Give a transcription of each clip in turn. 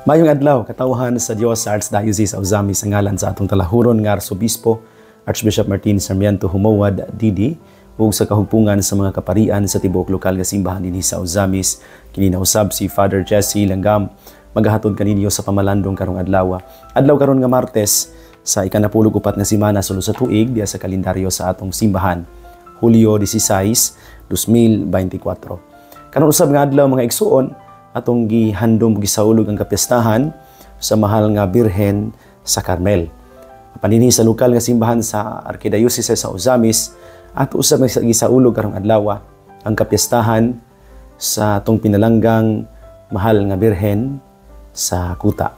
Mayong adlaw, katawhan sa Dios sa Archdiocese of Zamis ang ngalan sa atong talahuron nga Arsobispo, Archbishop Martin Sarmiento Humawad Didi, ug sa kahugpungan sa mga kaparian sa tibuok lokal nga simbahan dinhi sa Zamis. Kini nausab si Father Jesse Langgam, magahatod kaninyo sa pamalandong karong adlaw. Adlaw karon nga Martes sa ikanapulugupat nga semana sulod sa tuig diya sa kalendaryo sa atong simbahan, Hulyo 16, 2024. Karon usab nga adlaw mga igsuon, atong gihandom gisaulog ang kapistahan sa mahal nga Birhen sa Carmel. Paninhi sa lokal nga simbahan sa Archdiocese sa Ozamis at usab nga gisaulog karong adlaw ang kapistahan sa atong pinalanggang mahal nga Birhen sa Kuta.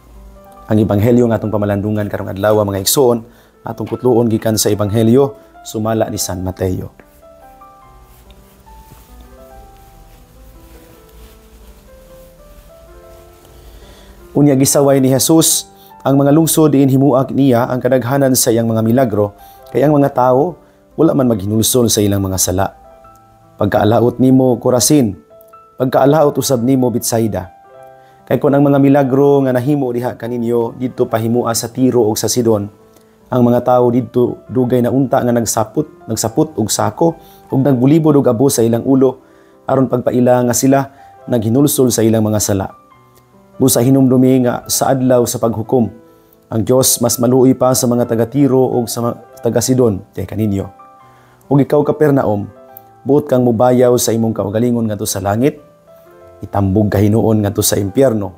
Ang ebanghelyo nga atong pamalandungan karong adlaw mga igsoon atong kutluon gikan sa ebanghelyo sumala ni San Mateo. Unya gisaway ni Jesus ang mga lungsod diin himuak niya ang kadaghanan sa iyang mga milagro kay ang mga tawo wala man maghinulsol sa ilang mga sala. Pagkaalaot nimo Corazin, pagkaalaot usab nimo Betsaida. Kay kun ang mga milagro nga nahimo diha kaninyo didto pahimua sa Tiro ug sa Sidon, ang mga tawo didto dugay na unta nga nagsaput og sako ug nagbulibod og abo sa ilang ulo aron pagpaila nga sila naghinulsol sa ilang mga sala. Busa hinumdumi nga sa adlaw sa paghukom, ang Dios mas maluoy pa sa mga taga-Tiro o sa mga taga-Sidon kay kaninyo. Ug ikaw Kapernaum, buot kang mubayaw sa imong kaugalingon ngadto sa langit, itambog kahinuon ngadto sa impyerno.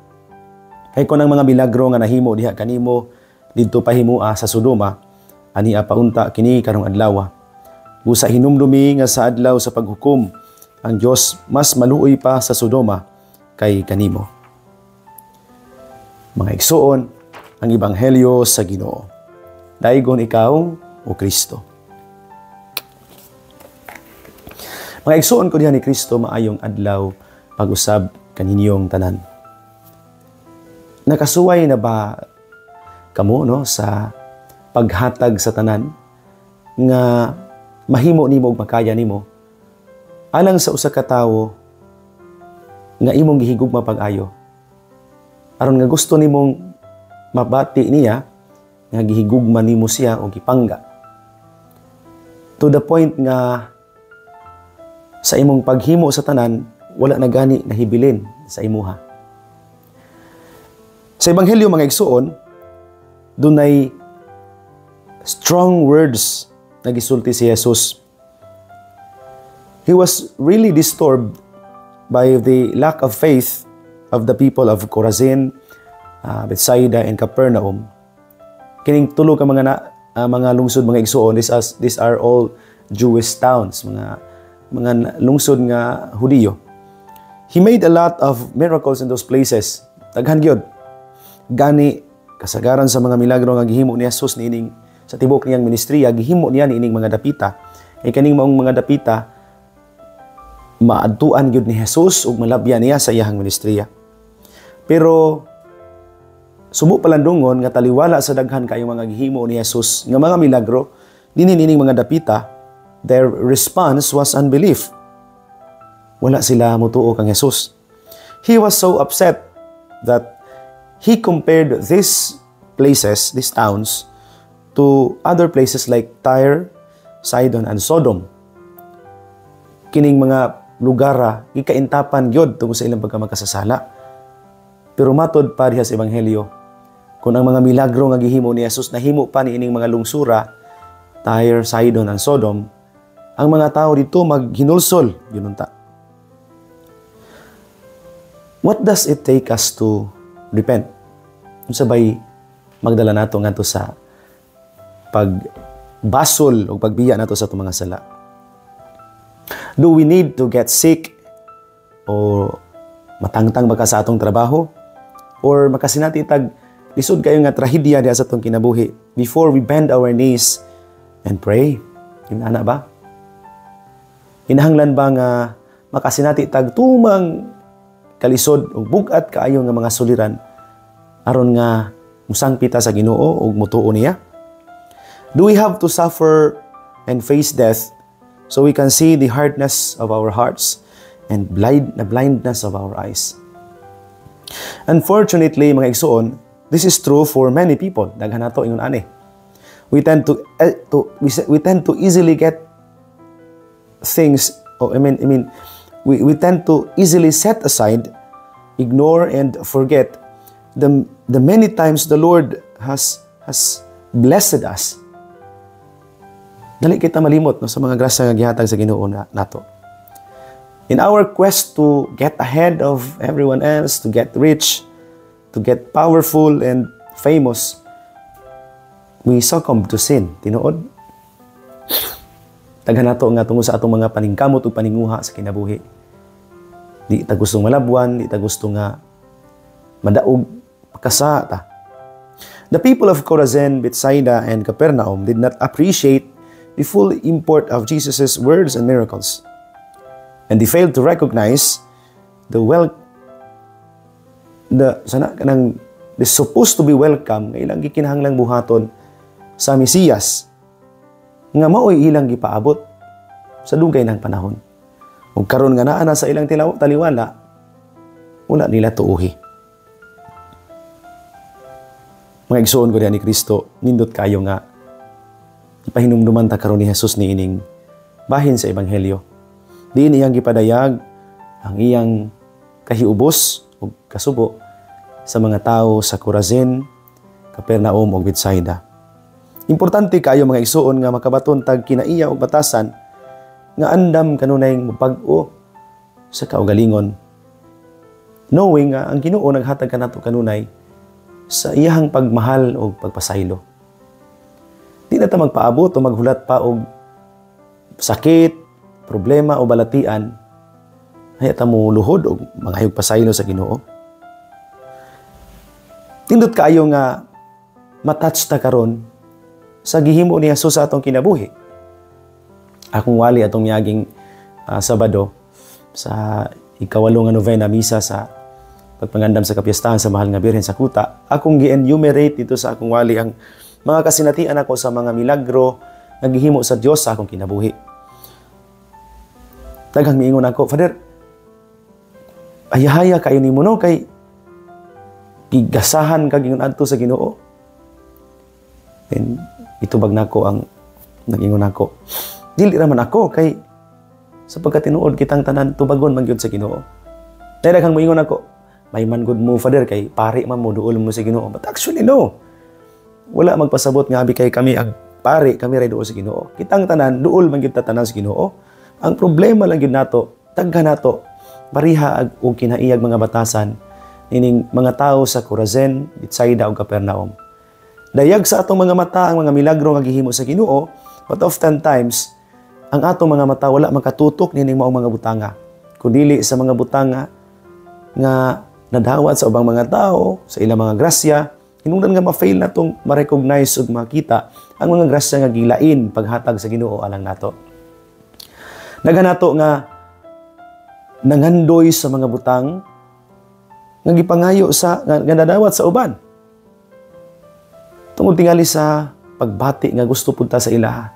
Kay kun ang mga milagro nga nahimo diha kanimo didto pahimua sa Sodoma, ani paunta kini karong adlaw. Busa hinumdumi nga sa adlaw sa paghukom, ang Dios mas maluoy pa sa Sodoma kay kanimo. Mga igsoon, ang ebanghelyo sa Ginoo. Daigon ikaw, o Kristo. Mga igsoon ko diha ni Kristo, maayong adlaw pag-usab kaninyong tanan. Nakasuway na ba kamo sa paghatag sa tanan nga mahimo nimo ug makaya nimo alang sa usa ka tawo nga imong gihigugma pag-ayo? Aron nga gusto nimong mabati niya, nga gihigugma nimo siya o gipangga. To the point nga sa imong paghimo sa tanan, wala na gani nahibilin sa imuha. Sa ebanghelyo mga igsuon, dunay strong words na gisulti si Jesus. He was really disturbed by the lack of faith of the people of Corazin, Betsaida, and Capernaum. Kining tulo ka mga lungsod mga igsuon, these are all Jewish towns, mga lungsod nga Hudiyo. He made a lot of miracles in those places. Daghan gyud. Gani kasagaran sa mga milagro nga gihimo ni Jesus niining sa tibok niyang ministriya, gihimo niya niining mga dapita. Kay kaning maong mga dapita maadtuan gyud ni Jesus ug malabyan niya sa iyang ministriya. Pero sumo palandungon nga taliwala sa daghan kayong mga gihimo ni Jesus nga mga milagro dinhi nining mga dapita, their response was unbelief. Wala sila motuo kang Jesus. He was so upset that he compared these places, these towns, to other places like Tyre, Sidon, and Sodom. Kining mga lugar gikaintapan gyud tungod sa ilang pagkamakasasala. Pero matod pa diha sa ebanghelyo, kung ang mga milagro nga gihimo ni Jesus nahimo pa niining mga lungsura, Tyre, Sidon, and Sodom, ang mga tao dito maghinulsol yununta. What does it take us to repent? Unsa bay magdala nato ngadto sa pagbasol o pagbiya nato sa itong mga sala? Do we need to get sick o matangtang baka sa atong trabaho? Or makasinati tag lisod kayo nga trahedya diha sa atong kinabuhi before we bend our knees and pray? Inana ba? Hinahanglan ba nga makasinati tag tumang kalisod ug bugat kaayo nga mga suliran aron nga musangpita sa Ginoo ug mutuo niya? Do we have to suffer and face death so we can see the hardness of our hearts and blindness of our eyes? Unfortunately, mga igsoon, this is true for many people. Daghan nato ingon ani. We tend to easily get things. We tend to easily set aside, ignore, and forget the many times the Lord has blessed us. Dali kita malimot no, sa mga grasya nga gihatag sa Ginoo nato. In our quest to get ahead of everyone else, to get rich, to get powerful and famous, we succumb to sin. Tinuod? Daghan nato nga tungod sa atong mga paningkamot o paninguha sa kinabuhi. Di ta gustong malabwan, di ta gusto nga madaog pakasa ta. The people of Chorazin, Bethsaida, and Capernaum did not appreciate the full import of Jesus' words and miracles. And they failed to recognize the supposed to be welcome nga ilang gikinahanglang buhaton sa Mesiyas nga maoy ilang gipaabot sa dugay ng panahon. Ug karon nga naa na sa ilang taliwala, wala nila tuuhi. Mga igsoon ko ni Kristo, nindot kayo nga ipahinumduman ta karon ni Jesus ni ining bahin sa ebanghelyo. Diin iyang gipadayag ang iyang kahiubos o kasubo sa mga tao sa Chorazin, Capernaum o Bethsaida. Importante kayo mga igsoon nga makabaton tag kinaiya o batasan nga andam kanunay mapag-o sa kaugalingon. Knowing nga ang Ginoo naghatag kanato kanunay sa iyang pagmahal o pagpasaylo. Di na ta magpaabot o maghulat pa og sakit, problema o balatian, hayat mo luhod o manghayog pasaylo sa Ginoo. Tindot kaayo nga matouch ta karon sa gihimo ni Jesus sa atong kinabuhi. Akong wali atong miyaging Sabado sa ikawalo nga novena misa sa pagpangandam sa kapiyastahan sa Mahal nga Birhen sa Kuta. Akong gi-enumerate dito sa akong wali ang mga kasinatian ako sa mga milagro nga gihimo sa Dios sa akong kinabuhi. Daghang miingon ako, Father, ayahaya kayo ni mo no, kay gigasahan kag ingon adto sa Ginoo. And itubag nako ang nag-ingon ako. Dili raman ako kay sapagkat tinuod kitang tanan tubagon man gyud sa Ginoo. Daghang miingon ako, may man good mo, Father, kay pari man mo duol mo sa Ginoo. But actually no. Wala magpasabot nga abi kay kami ang pari, kami ray duol sa Ginoo. Kitang tanan duol man gyud ta tanan sa Ginoo. Ang problema lang yun nato, tagha nato, pariha o kinaiyag mga batasan, ining mga tao sa Chorazin, Bethsaida o Capernaum. Dayag sa atong mga mata ang mga milagro nga gihimo sa Ginoo, but oftentimes, ang atong mga mata wala makatutok nining maong mga butanga. Kundili sa mga butanga nga nadawat sa ubang mga tao, sa ilang mga grasya, hinungdan nga ma-fail natong ma-recognize ug makita ang mga grasya nga gilain paghatag sa Ginoo alang nato. Daghan nato nga nangandoy sa mga butang nga gipangayo sa nga nadawat sa uban. Tungod tingali sa pagbati nga gusto punta sa ilaha.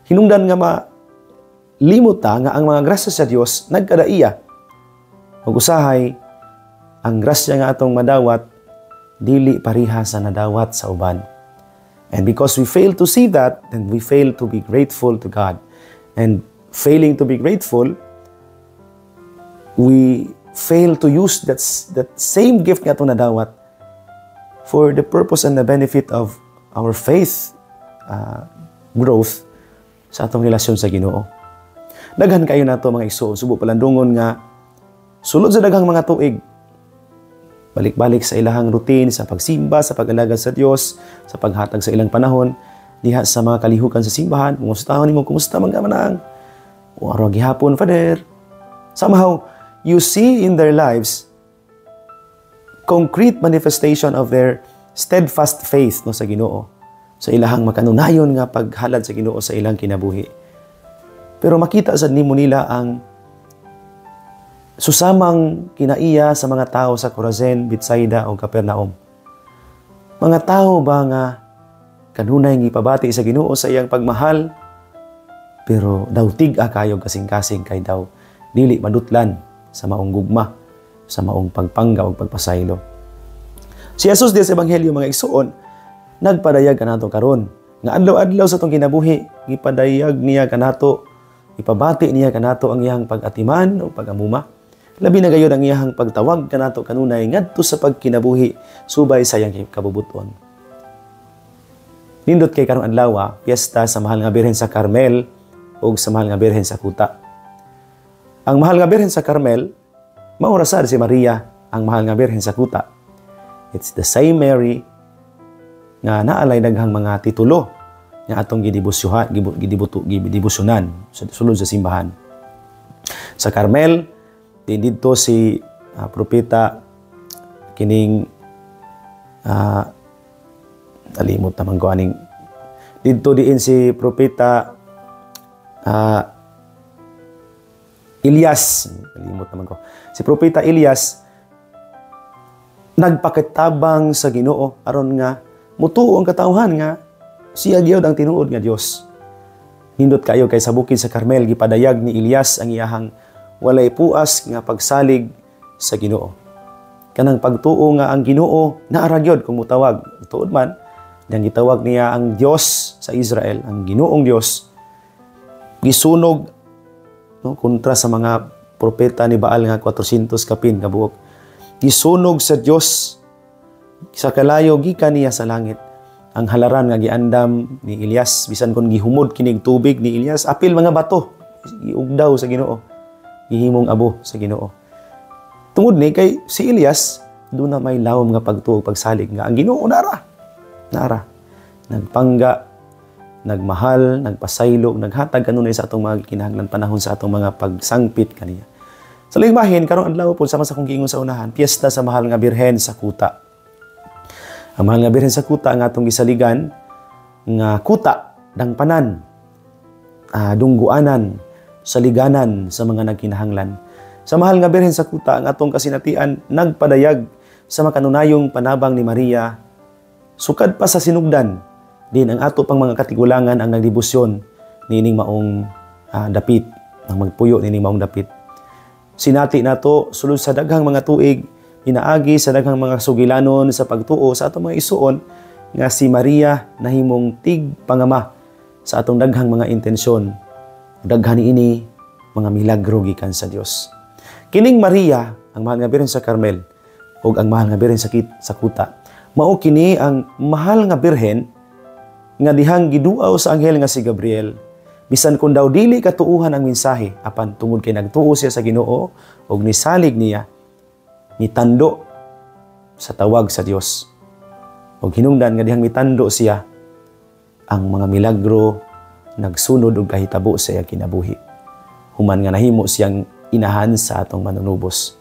Hinungdan nga malimot ta nga ang mga grasya sa Dios nagkadaiya. Ug usahay ang grasya nga atong madawat dili pariha sa nadawat sa uban. And because we fail to see that, then we fail to be grateful to God. And failing to be grateful, we fail to use that same gift nga itong nadawat for the purpose and the benefit of our faith growth sa atong relasyon sa Ginoo. Daghan kayo na ito mga igsoon, subo palandungon nga sulod sa daghang mga tuig, balik-balik sa ilahang routine, sa pagsimba, sa pag-alagad sa Dios, sa paghatag sa ilang panahon, diha sa mga kalihukan sa simbahan, kumusta nimo, kumusta man ka manang, o araw gihapon, Father. Somehow, you see in their lives concrete manifestation of their steadfast faith no, sa Ginoo. Sa ilahang makanunayon nga paghalad sa Ginoo sa ilang kinabuhi. Pero makita sa nimo nila ang susamang kinaiya sa mga tao sa Chorazin, Bethsaida o Capernaum. Mga tao ba nga kanunay gipabati sa Ginoo sa iyang pagmahal, pero daw tig-a kayo kasing-kasing kay daw dili madutlan sa maong gugma sa maong pagpangga o pagpasaylo. Si Jesus di sa Ebanghelyo mga igsoon, nagpadayag kanato karon nga adlaw-adlaw sa atong kinabuhi, gipadayag niya kanato, ipabati niya kanato ang iyang pag-atiman o pag-amuma. Labi na gayon ang iyang pagtawag kanato kanunay ngadto sa pagkinabuhi subay sa iyang kabubuton. Nindot kay karong adlaw, piyesta sa Mahal nga Birhen sa Carmel o sa Mahal nga Birhen sa Kuta. Ang Mahal nga Birhen sa Carmel, maurasad si Maria, ang Mahal nga Birhen sa Kuta. It's the same Mary nga naalay daghang mga titulo nga atong gidibusyonan sa sulod sa simbahan. Sa Carmel, dito si propeta kining alimot naman ko aning dito diin si propeta Elias, alimot naman ko. Si propeta Elias nagpakitabang sa Ginoo aron nga mutuo ang katawhan nga siya gyud ang tinuod nga Dios. Nindot kayo kay sa bukid sa Carmel gipadayag ni Elias ang iyahang walay puas nga pagsalig sa Ginoo. Kanang pagtuo nga ang Ginoo naara gyud kung mutawag. Tuod man, yang gitawag niya ang Dios sa Israel, ang Ginoong Dios. Gisunog kontra sa mga propeta ni Baal nga 400 kapin kabuok. Gisunog sa Dios sa kalayo gikan niya sa langit. Ang halaran nga giandam ni Elias bisan kon gihumod kinig tubig ni Elias, apil mga bato giugdaw sa Ginoo. Gihimong abo sa Ginoo. Tungod ni kay si Elias do na may lawom nga pagtuo pagsalig nga ang Ginoo nara. Nagpangga, nagmahal, nagpasaylo, naghatag kanunay sa atong mga kinahanglan panahon sa atong mga pagsangpit kaniya. Sa lingbahin, karong adlaw po sama sa kong giingon sa unahan, piyesta sa Mahal nga Birhen sa Kuta. Ang Mahal nga Birhen sa Kuta ang atong gisaligan nga kuta, dangpanan, dungguanan, saliganan sa mga nagkinahanglan. Sa Mahal nga Birhen sa Kuta ang atong kasinatian nagpadayag sa makanunayong panabang ni Maria. Sukad pa sa sinugdan, din ang ato pang mga katigulangan ang nagdibusyon nining maong dapit, ang magpuyo nining maong dapit. Sinati nato sulod sa daghang mga tuig, pinaagi sa daghang mga sugilanon sa pagtuo sa atong mga isuon nga si Maria nahimong tig pangama sa atong daghang mga intensyon. Daghan ini mga milagro gikan sa Dios. Kining Maria, ang Mahal nga Birhen sa Carmel ug ang Mahal nga Birhen sa Kuta, mao kini ang Mahal nga Birhen nga dihang giduaw sa anghel nga si Gabriel. Bisan kung daw dili katuuhan ang mensahe, apan tungod kay nagtuo siya sa Ginoo ug nisalig niya, nitando sa tawag sa Dios. Ug hinungdan nga dihang mitando siya, ang mga milagro nagsunod og kahitabo sa iyang kinabuhi. Human nga nahimo siyang inahan sa atong manunubos.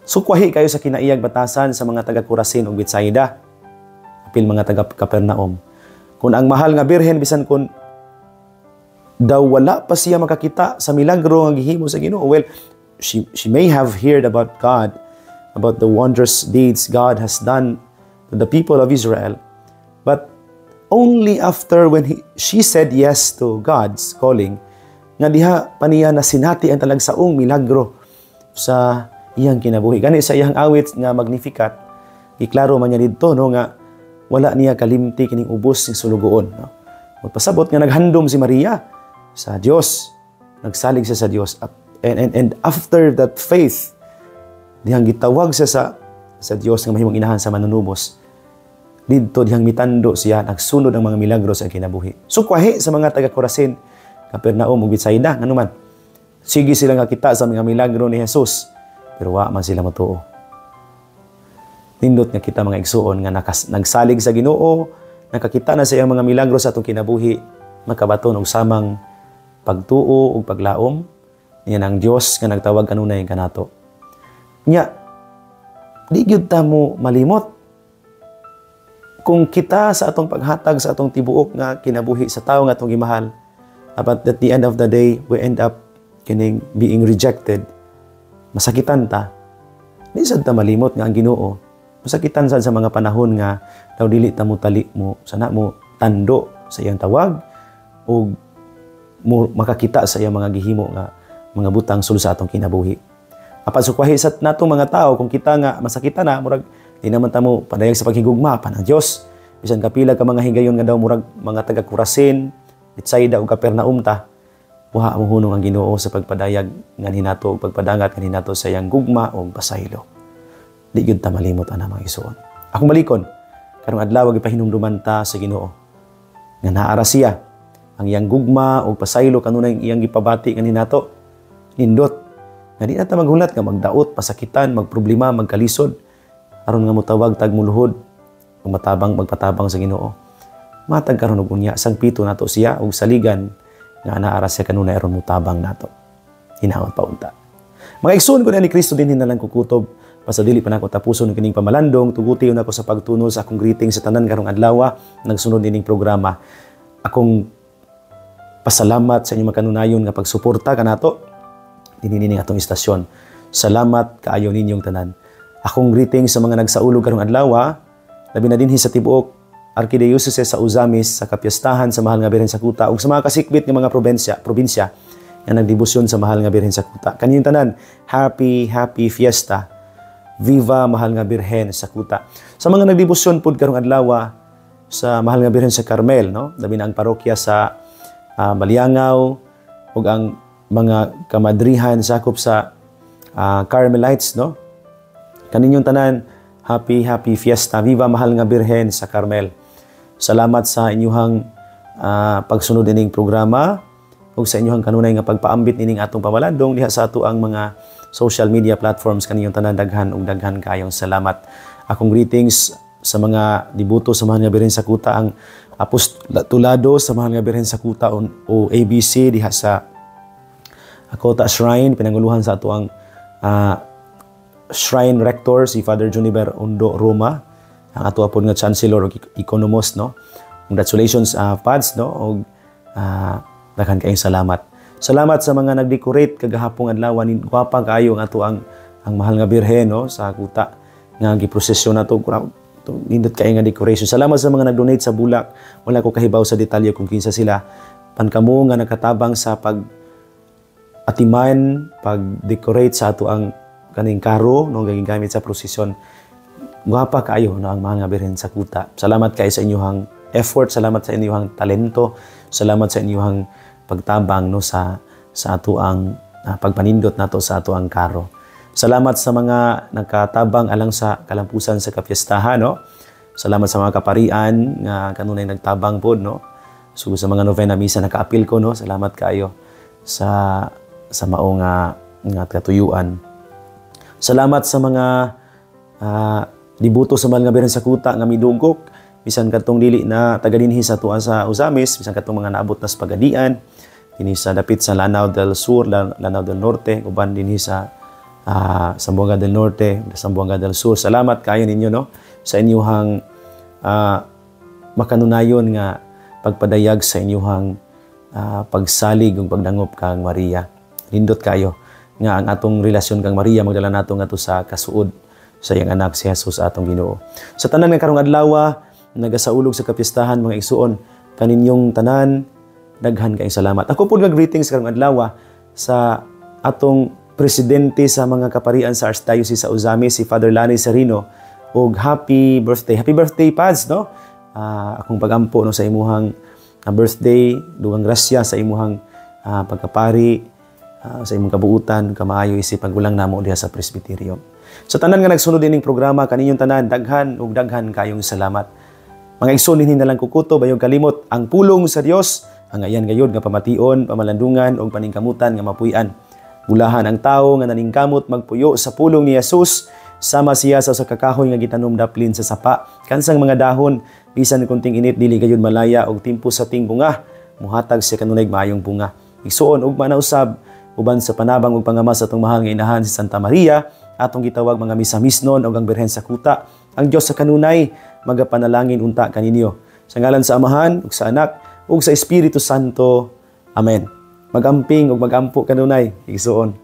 Sukwahi kayo sa kinaiyag batasan sa mga taga-Kurasin ug Betsaida, apil mga taga-Capernaum. Kung ang Mahal nga Birhen bisan kun daw wala pa siya makakita sa milagro nga gihimo sa Ginoo, well, she may have heard about God, about the wondrous deeds God has done to the people of Israel, but only after when she said yes to God's calling, nga diha pa niya na sinati ang talagsaong milagro sa iyang kinabuhi. Gani sa iyang awit nga Magnificat, iklaro man niya dito nga wala niya kalimti kining ubos ng sulugoon. Magpasabot nga naghandom si Maria sa Dios, nagsalig siya sa Dios, and after that faith, dihang gitawag siya sa Dios nga mahimong inahan sa manunubos, dito dihang mitando siya, nagsunod ang mga milagro sa kinabuhi. Sukwahi sa mga taga-Kurasin, Capernaum ug Betsaida, ano man, sige sila nga kita sa mga milagro ni Jesus, pero wa man sila matuo. Nindot nga kita mga igsuon nga nagsalig sa Ginoo, nakakita na sa iyang mga milagro sa atong kinabuhi, makabaton og samang pagtuo ug paglaom niya ng Dios nga nagtawag kanunay kanato. Nya di gyud ta mo malimot kung kita sa atong paghatag sa atong tibuok nga kinabuhi sa tawo nga atong gimahal, but at the end of the day we end up kining being rejected, masakitan ta. Di sad ta malimot nga ang Ginoo masakitan sad sa mga panahon nga daw dili ta mo tali mo sana mo tando sa iyang tawag o mo makakita sa iyang mga gihimo nga mga butang sulod sa atong kinabuhi. Apan sukwahi sa natong mga tao kung kita nga masakita na murag di naman tamo padayag sa paghigugma pa ng Dios. Bisan kapila ka mga higayon nga daw murag mga taga Kurasin, Betsaida ug Capernaum ta. Buha mo hunong ang Ginoo sa pagpadayag ngan hinato ug pagpadangat ngan hinato sa iyang gugma ug pasaylo. Di gyud ta malimot ana mga igsoon. Akong malikon karong adlaw gipahinumduman ta sa Ginoo nga naara siya ang iyang gugma ug pasaylo kanunay iyang gipabati ngan hinato. Nindot nga di na ta maghulat nga magdaot, pasakitan, magproblema, magkalisod aron nga motawag tag muluhod ug magpatabang sa Ginoo. Matag karon og unya sang pito nato siya ug saligan nga naara siya kanunay aron mutabang nato. Hinaot pa unta. Mga igsoon ko na ni Kristo din hinalang kukutob basta dili pa nako tapuson kining pamalandong tuguti na ako sa pagtunol sa akong greeting sa tanan karong adlaw nagsunod ining programa. Akong pasalamat sa inyong makanunayon nga pagsuporta kanato dinini atong istasyon. Salamat kaayo ninyong tanan. Akong greeting sa mga nagsaulog karong adlaw, labi na dinhi sa tibuok Arkidiocese sa Uzamis sa kapiyastahan sa Mahal nga Birhen sa Kuta ug sa mga kasikbit nga mga probinsya nga nagdebosyon sa Mahal nga Birhen sa Kuta. Kaninyong tanan, happy fiesta. Viva Mahal nga Birhen sa Kuta. Sa mga nagdebosyon pud karong adlaw sa Mahal nga Birhen sa Carmel, no? Labi na ang parokya sa Baliangaw ug ang mga kamadrihan sakop sa Carmelites, no? Kaninyong tanan, happy fiesta. Viva Mahal nga Birhen sa Carmel. Salamat sa inyuhang pagsunod ining programa ug sa inyuhang kanunay nga pagpaambit ining atong pamalandong diha sa ato ang mga social media platforms. Kaninyong tanan daghan ug daghan kayong salamat. Akong greetings sa mga dibuto sa Mahal nga Birhen sa Kuta, ang apostolado sa Mahal nga Birhen sa Kuta o ABC diha sa Kota Shrine, pinanguluhan sa ato ang Shrine Rector si Father Juniper Ondo Roma, ang ato apod nga Chancellor ug Economos, no. Congratulations Pads, no, og daghan kayong salamat. Salamat sa mga nag-decorate kagahapong adlaw, ni gwapa kaayo ang ato ang Mahal nga Birhen, no, sa Kuta nga giprosesyon nato. Nindot kay nga decoration. Salamat sa mga nag-donate sa bulak. Wala ko kahibaw sa detalye kung kinsa sila. Pankamo nga nakatabang sa atiman, pag-decorate sa ato ang kaning karo, no, gagamit sa prosesyon. Gwapa kaayo, no, ang Mahal nga Birhen sa Kuta. Salamat kayo sa inyong effort, salamat sa inyong talento, salamat sa inyong pagtabang, no, sa ato ang pagpanindot nato sa ato ang karo. Salamat sa mga nagkatabang alang sa kalampusan sa kapiyastahan, no. Salamat sa mga kaparian nga kanunay nagtabang pod, no. So sa mga novena misa nakaapil ko, no. Salamat kayo sa mao nga katuyuan. Salamat sa mga dibuto sa Mahal nga Birhen sa Kuta nga midugok bisan kadtong dili na taga dinhi sa tuwa sa Uzamis, bisan kadtong mga naabot na sa Pagadian dinhi sa dapit sa Lanao del Sur, Lanao del Norte, uban dinhi sa Zamboanga del Norte, Zamboanga del Sur. Salamat kayo ninyo, no, sa inyong makanunayon nga pagpadayag sa inyong pagsalig ug pagdangop kang Maria. Nindot kayo nga ang atong relasyon kang Maria magdala nato ngadto sa kasuod sa iyang anak si Jesus atong Ginoo. Sa tanan nga karong adlaw nagasaulog sa kapistahan mga igsuon, kaninyong tanan daghan kayong salamat. Ako pud nga greetings karong adlaw sa atong presidente sa mga kaparian sa Archdiocese sa Uzamis, si Father Lani Serino, og happy birthday Pads, no. Akong pagampo, no, sa imuhang birthday, dugang grasya sa imuhang pagkapari, sa imong kabuutan, kamaayo isip paggulang namo diha sa presbyterium. Sa tanan nga nagsunod ining programa, kaninyong tanan daghan ug daghan kayong salamat. Mga igsoon dinhi na lang kukuto bayong kalimot ang pulong sa Dios, ang ayan gayud nga pamation, pamalandungan ug paningkamutan nga mapuy-an. Bulahan ang tawo nga naningkamot magpuyo sa pulong ni Jesus, sama siya sa kakahoy nga gitanom daplin sa sapa, kansang mga dahon bisan kunting init dili gayud malaya og timpo sa ting bunga, muhatag siya kanunay maayong bunga. Igsoon ug manausab uban sa panabang ug pangamas atong mahal nga inahan si Santa Maria, atong gitawag mga misamisnon ug ang Birhen sa Kuta. Ang Dios sa kanunay magapanalangin unta kaninyo. Sa ngalan sa Amahan ug sa Anak ug sa Espiritu Santo. Amen. Magamping ug magampo kanunay igsuon.